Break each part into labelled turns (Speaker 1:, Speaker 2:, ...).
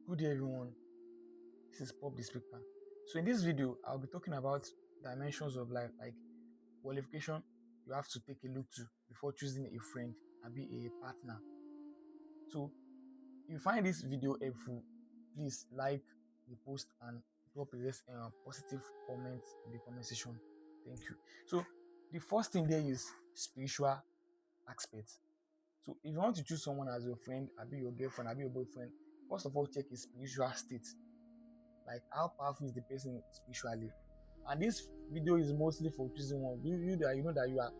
Speaker 1: Good day everyone, this is Pop the Speaker. So in this video, I'll be talking about dimensions of life, like qualification you have to take a look to before choosing a friend and be a partner. So if you find this video helpful, please like the post and drop a positive comment in the comment section. Thank you. So the first thing there is spiritual aspect. So if you want to choose someone as your friend, I'll be your girlfriend, I'll be your boyfriend, first of all check his spiritual state. Like how powerful is the person spiritually. And this video is mostly for choosing one. You know that you are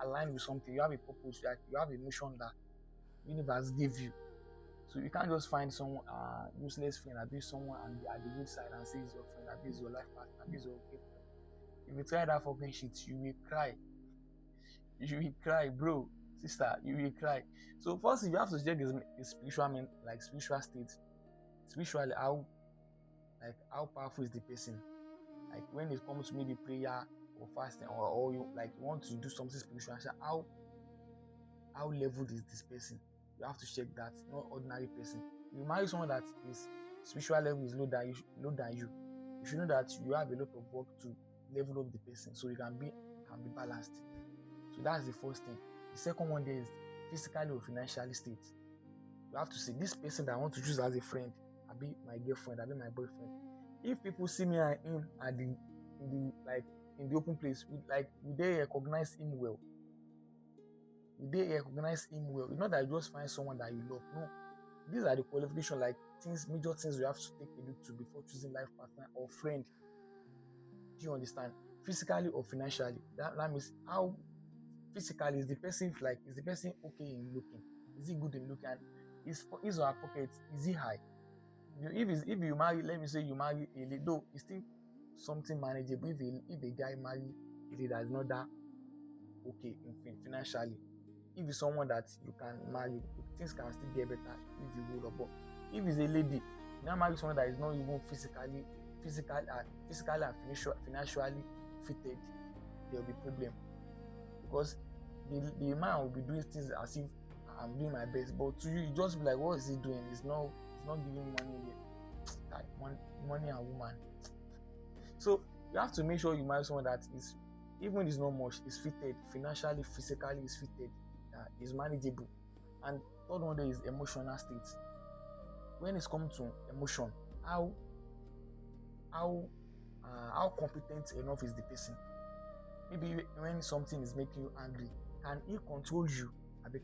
Speaker 1: aligned with something, you have a purpose, you have a mission that universe give you. So you can't just find someone useless friend, abuse someone and be at the good side and say he's your friend, abuse your life partner, abuse your girlfriend. If you try that fucking shit, you will cry. You will cry, bro, sister, you will cry. So first you have to check his spiritual spiritual state. Spiritually, how powerful is the person? Like when it comes to maybe prayer or fasting or you want to do something spiritual, how leveled is this person? You have to check that, not ordinary person. If you marry someone that is spiritual level is low than you, you should know that you have a lot of work to level up the person so you can be balanced. So that's the first thing. The second one there is physically or financially state. You have to see this person that I want to choose as a friend, I'll be my girlfriend, I'll be my boyfriend. If people see me and him at in the open place, will they recognize him well? Will they recognize him well? It's not that you just find someone that you love. No. These are the qualifications, major things you have to take a look to before choosing life partner or friend. Do you understand? Physically or financially. That means how physically is the person okay in looking? Is he good in looking? And his or her pocket, is he high? If you marry, let me say you marry a lady, though it's still something manageable. If a guy marry a lady that is not that okay in financially, if it's someone that you can marry, things can still get better if you roll up. But if it's a lady, you now marry someone that is not even physically and financially fitted, there will be problem because the man will be doing things as if I'm doing my best, but to you just be like, what is he doing? It's not giving money yet. Money and woman. So you have to make sure you marry someone that is, even when it's not much, is fitted financially, physically is fitted, is manageable. And third one there is emotional state. When it's come to emotion, how competent enough is the person? Maybe when something is making you angry, can he control you?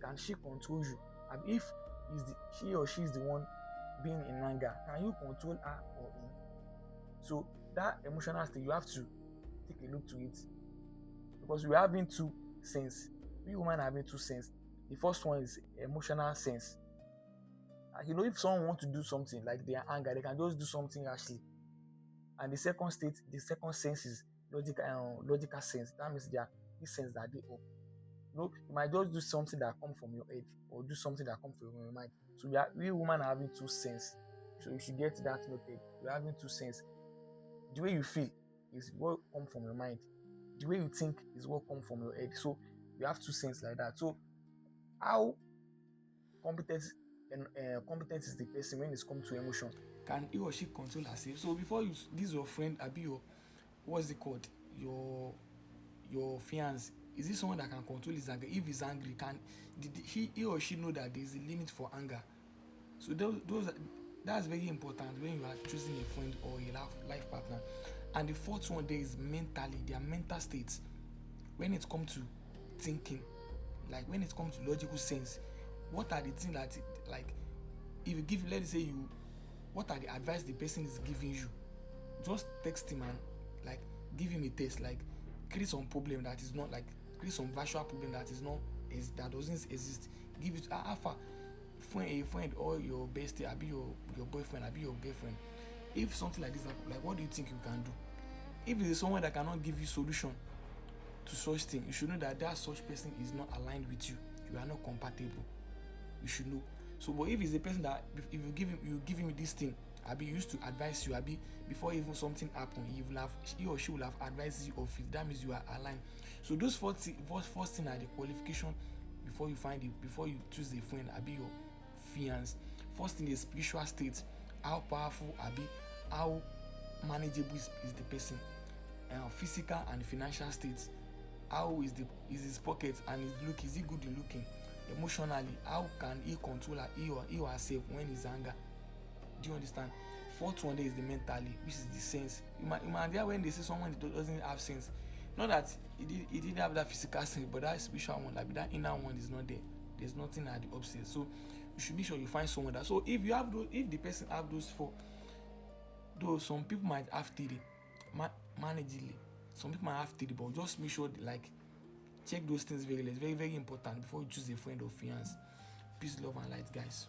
Speaker 1: Can she control you? And if she or she is the one being in anger, can you control her or him? So that emotional state, you have to take a look to it, because we are having two sense. We women are having two sense. The first one is emotional sense. If someone wants to do something like they are angry, they can just do something rashly. And the second sense is logical sense. That means they are this sense that they up. You might just do something that comes from your head or do something that comes from your mind. So we women are having two sense. So you should get that noted. We're having two sense. The way you feel is what comes from your mind. The way you think is what comes from your head. So you have two sense like that. So how competent is the person when it comes to emotion? Can he or she control herself? So before this your friend, abi your what's it called? Your fiancé, is this someone that can control his anger? If he's angry, can he or she know that there's a limit for anger? So that's very important when you are choosing a friend or a life partner. And the fourth one there is mentally, their mental states. When it comes to thinking, like when it comes to logical sense, what are the things that, like, if you give, let's say what are the advice the person is giving you? Just text him and like give him a test, like create some problem that is not, like create some virtual problem that that doesn't exist. Give it a friend or your bestie, I'll be your boyfriend, I'll be your girlfriend. If something like this happen, like what do you think you can do? If it is someone that cannot give you solution to such thing, you should know that such person is not aligned with you. You are not compatible. You should know. So, but if it's a person that if you give him this thing, Abi used to advise you, Abi before even something happen, he or she will have advised you of it. That means you are aligned. So those first thing are the qualification before you choose a friend, Abi your fiance. First thing is spiritual state. how powerful abi how manageable is the person, physical and financial state, how is his pocket and his look, is he good in looking, emotionally how can he control he or herself when he's anger. Do you understand? Fourth one there is the mentally, which is the sense. You might hear when they say someone doesn't have sense, not that he didn't have that physical sense, but that spiritual one, like that inner one is not there. There's nothing at the upstairs. So you should make sure you find someone that. So if you have those, if the person have those four, though some people might have three, managingly. Some people might have three, but just make sure like check those things very less, very very important before you choose a friend or fiance. Peace, love, and light, guys.